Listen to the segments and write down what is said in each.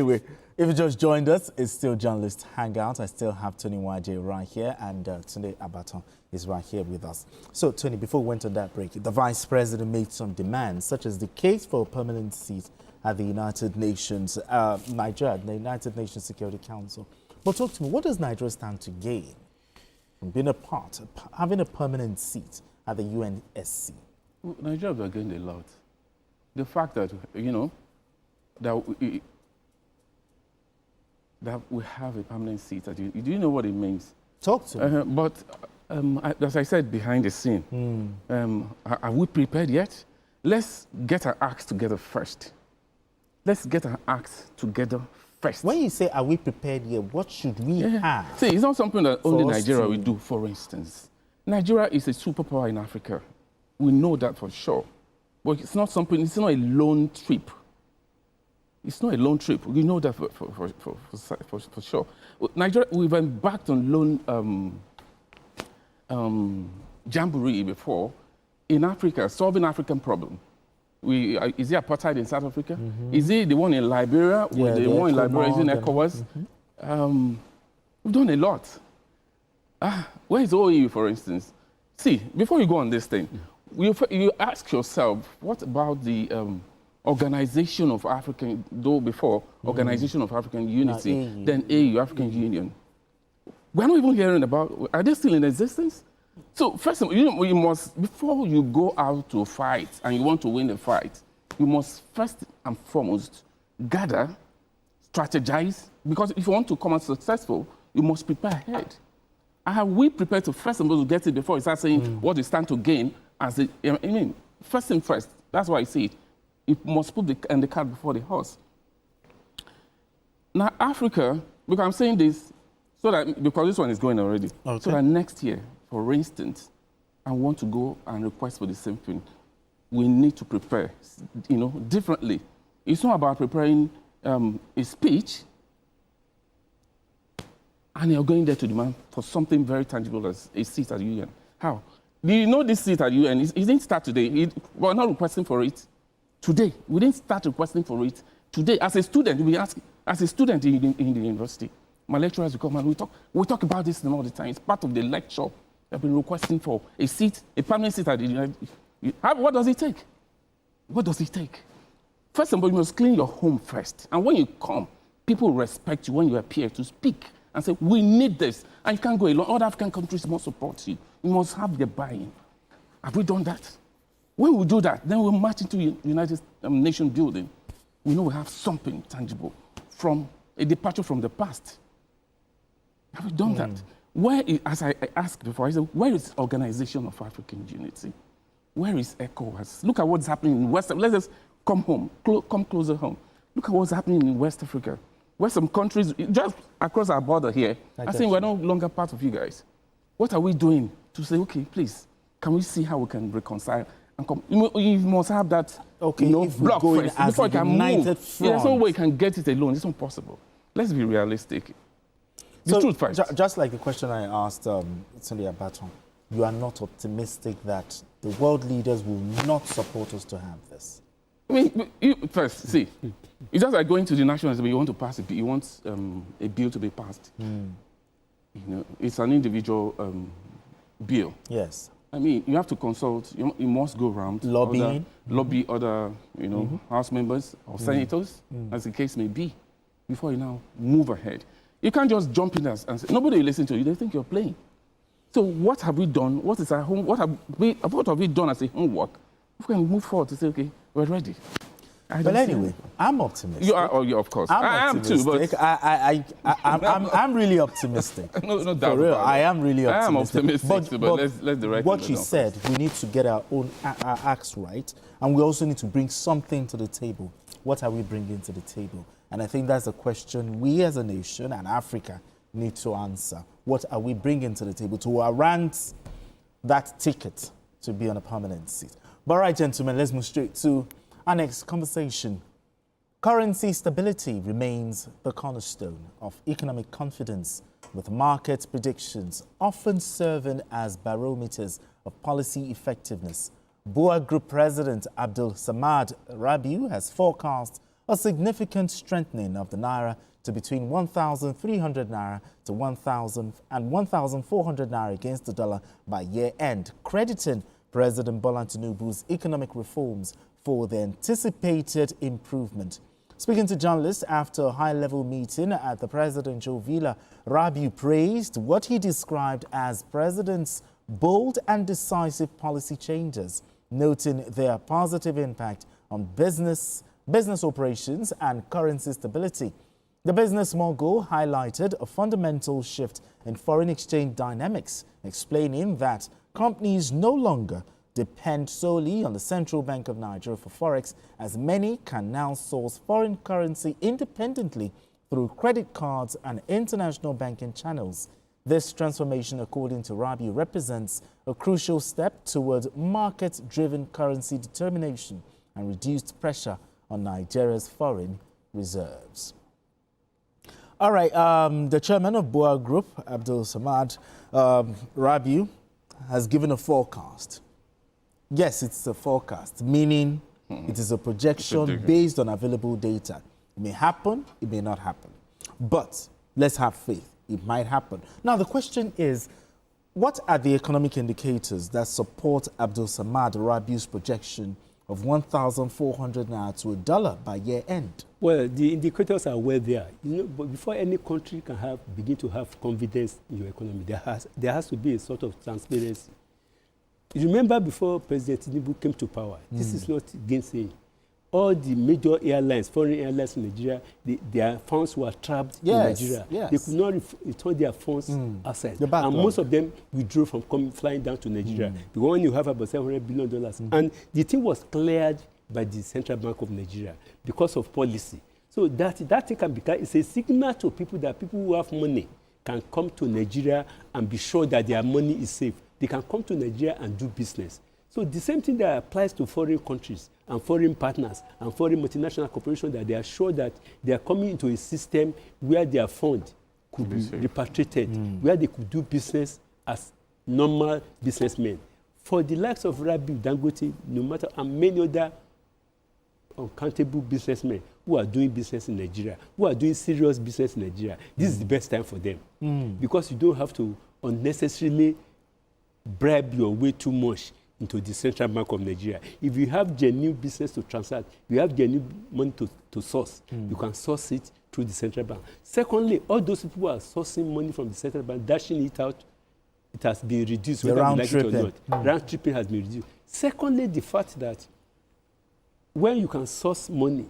Anyway, if you just joined us, it's still Journalist Hangout. I still have Tony YJ right here, and Tunde Abaton is right here with us. So, Tony, before we went on that break, the Vice President made some demands, such as the case for a permanent seat at the United Nations, Nigeria, the United Nations Security Council. But talk to me, what does Nigeria stand to gain from being having a permanent seat at the UNSC? Well, Nigeria has gained a lot. The fact that, that we have a permanent seat. Do you know what it means? Talk to me. But as I said behind the scene, are we prepared yet? Let's get our acts together first. Let's get our acts together first. When you say, are we prepared yet, what should we have? See, it's not something that only Nigeria will do, for instance. Nigeria is a superpower in Africa. We know that for sure. But it's not something, it's not a lone trip. It's not a lone trip. We know that for sure. Nigeria, we've embarked on lone jamboree before in Africa, solving African problem. Is it apartheid in South Africa? Is it the one in Liberia? Yeah, the one in Liberia is in ECOWAS. We've done a lot. Where is OAU, for instance? See, before you go on this thing, you ask yourself, what about the Organization of African, Organization of African Unity, then AU, African Union. We're not even hearing about, are they still in existence? So first of all, you must, before you go out to fight and you want to win the fight, you must first and foremost gather, strategize, because if you want to come out successful, you must prepare ahead. Are we prepared to first of all get it before you start saying what we stand to gain? First thing first, that's why I say it. You must put the cart before the horse. Now, Africa, because I'm saying this, because this one is going already, so that next year, for instance, I want to go and request for the same thing. We need to prepare, differently. It's not about preparing a speech, and you're going there to demand for something very tangible as a seat at the UN. How? Do you know this seat at the UN? It didn't start today. We're not requesting for it today. We didn't start requesting for it today. As a student, we ask, as a student in the university, my lecturers will come and we talk about this all the time. It's part of the lecture. They've been requesting for a seat, a permanent seat at the United States. What does it take? What does it take? First of all, you must clean your home first. And when you come, people respect you when you appear to speak and say, we need this. And you can't go alone. Other African countries must support you. You must have the buy-in. Have we done that? When we do that, then we'll march into United Nations building. We know we have something tangible from a departure from the past. Have we done that? Where is, as I asked before, I said, where is Organization of African Unity? Where is ECOWAS? Look at what's happening in West Africa. Let us come home, come closer home. Look at what's happening in West Africa, where some countries, just across our border here, are saying we're no longer part of you guys. What are we doing to say, okay, please, can we see how we can reconcile? You must have that block first before you can move. There's no way you can get it alone. It's not possible. Let's be realistic. The truth first. Just like the question I asked Tunde Abaton, you are not optimistic that the world leaders will not support us to have this? I mean, first, see, it's just like going to the National Assembly, you want to pass a bill, you want a bill to be passed. It's an individual bill. Yes. I mean, you have to consult, you must go around. Lobby other, House members or senators, as the case may be, before you now move ahead. You can't just jump in and say, nobody will listen to you, they think you're playing. So what have we done? What is our home? What have we done as a homework? We can move forward to say, okay, we're ready. But anyway, I'm optimistic. You are, of course. I am too, but I'm really optimistic. No doubt. For real, about I am really optimistic. I am optimistic, but let's direct what you said, we need to get our own acts right, and we also need to bring something to the table. What are we bringing to the table? And I think that's a question we as a nation and Africa need to answer. What are we bringing to the table to warrant that ticket to be on a permanent seat? But all right, gentlemen, let's move straight to our next conversation. Currency stability remains the cornerstone of economic confidence, with market predictions often serving as barometers of policy effectiveness. BUA Group President Abdul Samad Rabiu has forecast a significant strengthening of the naira to between 1,300 naira to 1,000 and 1,400 naira against the dollar by year end, crediting President Bola Tinubu's economic reforms for the anticipated improvement. Speaking to journalists after a high-level meeting at the presidential villa, Rabiu praised what he described as President's bold and decisive policy changes, noting their positive impact on business operations and currency stability. The business mogul highlighted a fundamental shift in foreign exchange dynamics, explaining that companies no longer depend solely on the Central Bank of Nigeria for forex, as many can now source foreign currency independently through credit cards and international banking channels. This transformation, according to Rabiu, represents a crucial step toward market-driven currency determination and reduced pressure on Nigeria's foreign reserves. All right, the chairman of BUA Group, Abdul Samad Rabiu, has given a forecast. Yes, it's a forecast, meaning it is a projection based on available data. It may happen, it may not happen. But let's have faith. It might happen. Now, the question is, what are the economic indicators that support Abdul Samad Rabiu's projection of 1,400 naira to $1 by year end? Well, the indicators are well there. You know, but before any country can begin to have confidence in your economy, there has to be a sort of transparency. You remember before President Tinubu came to power, this is not gainsaying. All the major airlines, foreign airlines in Nigeria, their funds were trapped in Nigeria. Yes. They could not return their funds outside. And most of them withdrew from flying down to Nigeria. Because when you have about $700 billion, and the thing was cleared by the Central Bank of Nigeria because of policy. So that thing can become, it's a signal to people that people who have money can come to Nigeria and be sure that their money is safe. They can come to Nigeria and do business. So the same thing that applies to foreign countries and foreign partners and foreign multinational corporations, that they are sure that they are coming into a system where their fund could be repatriated, where they could do business as normal businessmen. For the likes of Rabiu, Dangote, no matter, and many other uncountable businessmen who are doing business in Nigeria, who are doing serious business in Nigeria, this is the best time for them. Because you don't have to unnecessarily bribe your way too much into the Central Bank of Nigeria. If you have genuine business to transact, you have genuine money to source, you can source it through the Central Bank. Secondly, all those people who are sourcing money from the Central Bank, dashing it out, it has been reduced, whether you like it or not. Round tripping has been reduced. Secondly, the fact that when you can source money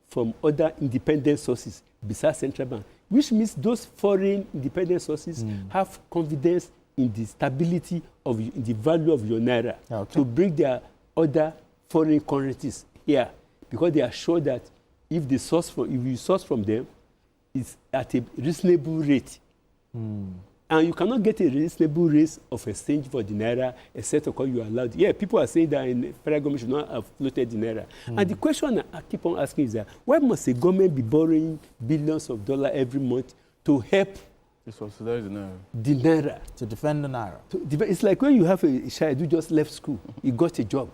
from other independent sources besides Central Bank, which means those foreign independent sources have confidence in the stability of in the value of your naira to bring their other foreign currencies here, because they are sure that if you source from them, it's at a reasonable rate. And you cannot get a reasonable rate of exchange for the naira, except of course you are allowed. Yeah, people are saying that in federal government should not have floated the naira. And the question I keep on asking is that why must a government be borrowing billions of dollars every month to help subsidize the naira? The naira. To defend the naira. It's like when you have a child who just left school, he got a job,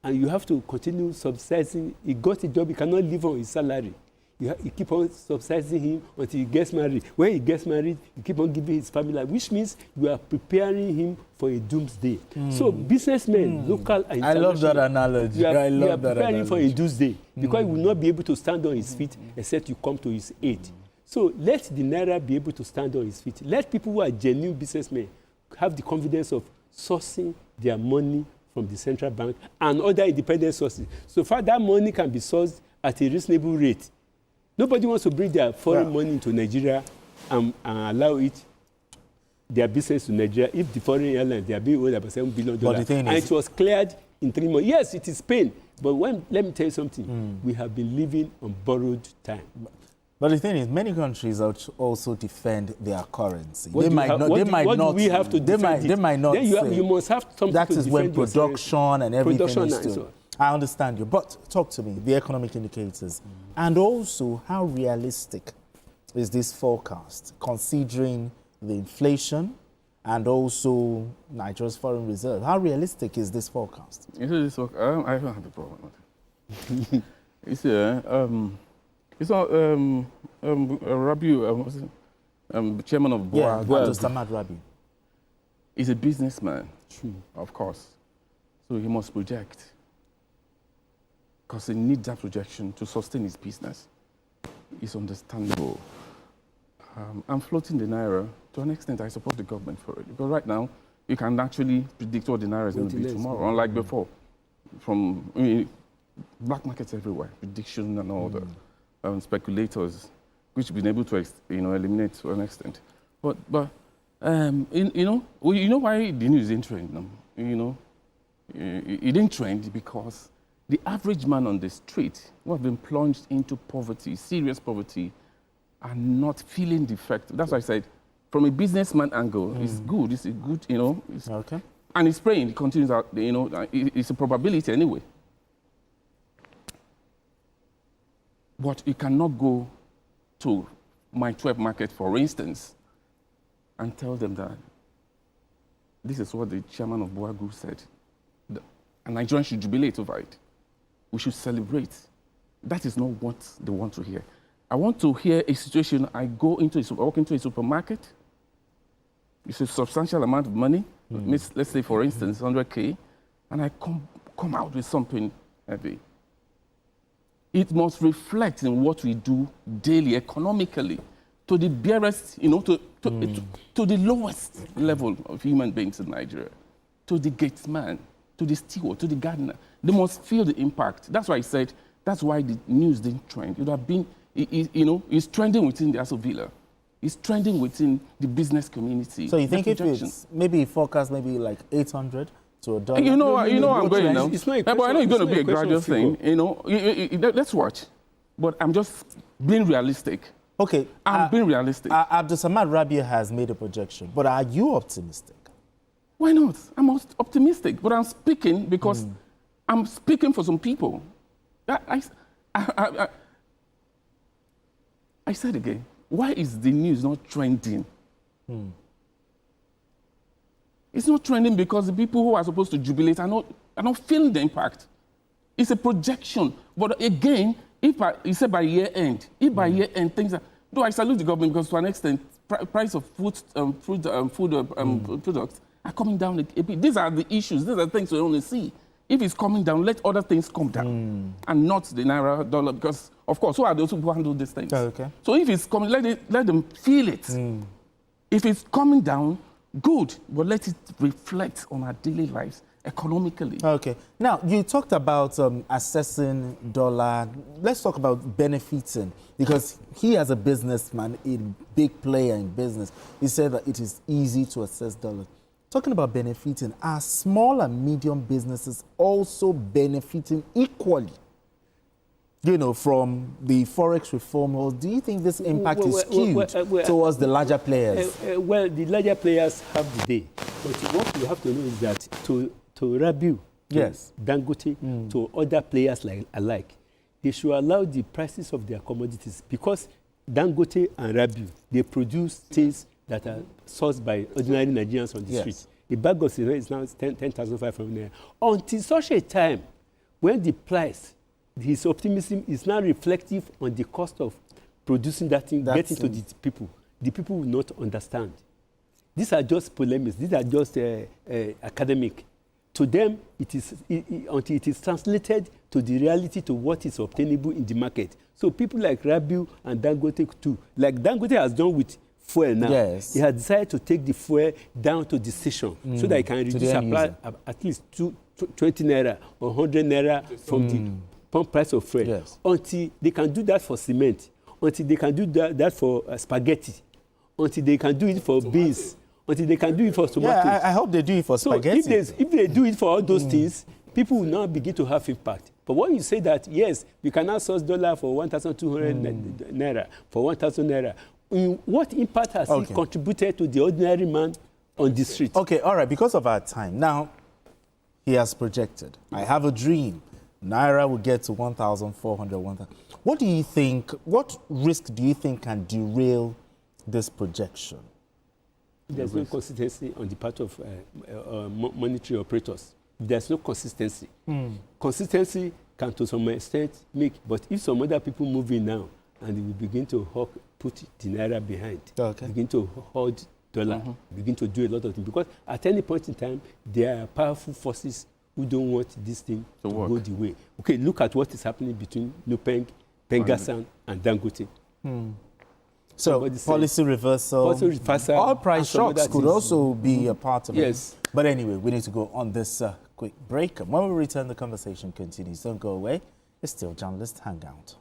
and you have to continue subsidizing. He got a job, he cannot live on his salary. You keep on subsidizing him until he gets married. When he gets married, you keep on giving his family, which means you are preparing him for a doomsday. So businessmen, local and I love that analogy. You are preparing him for a doomsday, because he will not be able to stand on his feet except you come to his aid. So let the naira be able to stand on his feet. Let people who are genuine businessmen have the confidence of sourcing their money from the Central Bank and other independent sources. So far, that money can be sourced at a reasonable rate. Nobody wants to bring their foreign money into Nigeria and allow their business to Nigeria if the foreign airlines, they are being owed about $7 billion. And it was cleared in 3 months. Yes, it is pain. But let me tell you something. We have been living on borrowed time. But the thing is, many countries also defend their currency. What they might not. They might not. We have to defend they might not. Then you must have something that to is defend. When production and everything is and to. so on. I understand you, but talk to me, the economic indicators, and also how realistic is this forecast, considering the inflation and also Nigeria's foreign reserve. How realistic is this forecast? I don't have a problem with it. It's not Rabiu, chairman of BOA. Abdulsamad Rabiu. He's a businessman, True. of course. So he must project. Because he needs that projection to sustain his business. It's understandable. I'm floating the Naira. To an extent, I support the government for it. Because right now, you can actually predict what the Naira is going to be tomorrow, unlike before. Black markets everywhere, prediction and all the speculators, which have been able to eliminate to an extent. But you know why the news didn't trend? It didn't trend because the average man on the street who have been plunged into poverty, serious poverty, are not feeling the effect. That's why I said, from a businessman angle, it's good. It's a good, Okay. And it's praying. It continues out. It's a probability anyway. But you cannot go to my 12 market, for instance, and tell them that this is what the chairman of BOA Group said. And Nigerians should jubilate over it. We should celebrate. That is not what they want to hear. I want to hear a situation. I walk into a supermarket. It's a substantial amount of money. Let's say, for instance, 100K, and I come out with something heavy. It must reflect in what we do daily, economically, to the barest, to the lowest level of human beings in Nigeria, to the gatesman, to the steward, to the gardener. They must feel the impact. That's why I said, that's why the news didn't trend. It would have been, it's trending within the Aso Villa. It's trending within the business community. So you think if it's maybe forecast maybe like 800 to $1? You know I'm going now. It's not a but I know it's going to be a gradual thing. Figure. Let's watch. But I'm just being realistic. Okay. I'm being realistic. Abdulsamad Rabiu has made a projection, but are you optimistic? Why not? I'm optimistic, but I'm speaking because I'm speaking for some people. I said again, why is the news not trending? It's not trending because the people who are supposed to jubilate are not feeling the impact. It's a projection. But again, you say by year end, things are... Though I salute the government because to an extent, price of food products are coming down a bit. These are the issues. These are the things we only see. If it's coming down, let other things come down and not the Naira dollar because, of course, who are those who handle these things? Okay. So if it's coming, let them feel it. If it's coming down, good, but let it reflect on our daily lives economically. Okay. Now, you talked about assessing dollar. Let's talk about benefiting, because he, as a businessman, a big player in business, he said that it is easy to assess dollar. Talking about benefiting, are small and medium businesses also benefiting equally, from the Forex reform? Or do you think this impact is skewed towards the larger players? Well, the larger players have the day. But what you have to know is that to Rabiu, yes, Dangote, to other players alike, they should allow the prices of their commodities, because Dangote and Rabiu, they produce things that are sourced by ordinary Nigerians on the street. A bag of cereal is now 10,500 naira. Until such a time when the price, his optimism is now reflective on the cost of producing that thing, getting to the people. The people will not understand. These are just polemics. These are just academic. To them, until it is translated to the reality, to what is obtainable in the market. So people like Rabiu and Dangote too, like Dangote has done with fuel now. Yes. He has decided to take the fuel down to the station so that he can reduce at least 20 naira or 100 naira from the pump price of fuel. Yes. Until they can do that for cement, until they can do that for spaghetti, until they can do it for beans, until they can do it for tomatoes. Yeah, I hope they do it for spaghetti. So if they do it for all those things, people will now begin to have impact. But when you say that, yes, we can now source dollar for 1,200 naira, for 1,000 naira, what impact has it contributed to the ordinary man on the street? Okay, all right, because of our time. Now, he has projected, I have a dream. Naira will get to 1,400, 1,000. What do you think, what risk do you think can derail this projection? There's no consistency on the part of monetary operators. There's no consistency. Consistency can to some extent make. But if some other people move in now and they will begin to put the naira behind, begin to hold dollar, begin to do a lot of things. Because at any point in time, there are powerful forces who don't want this thing to go the way. Okay, look at what is happening between Nupeng, Pengassan, and Dangote. So policy reversal, all price shocks could also be a part of it. But anyway, we need to go on this quick break. And when we return, the conversation continues. Don't go away. It's still Journalist Hangout.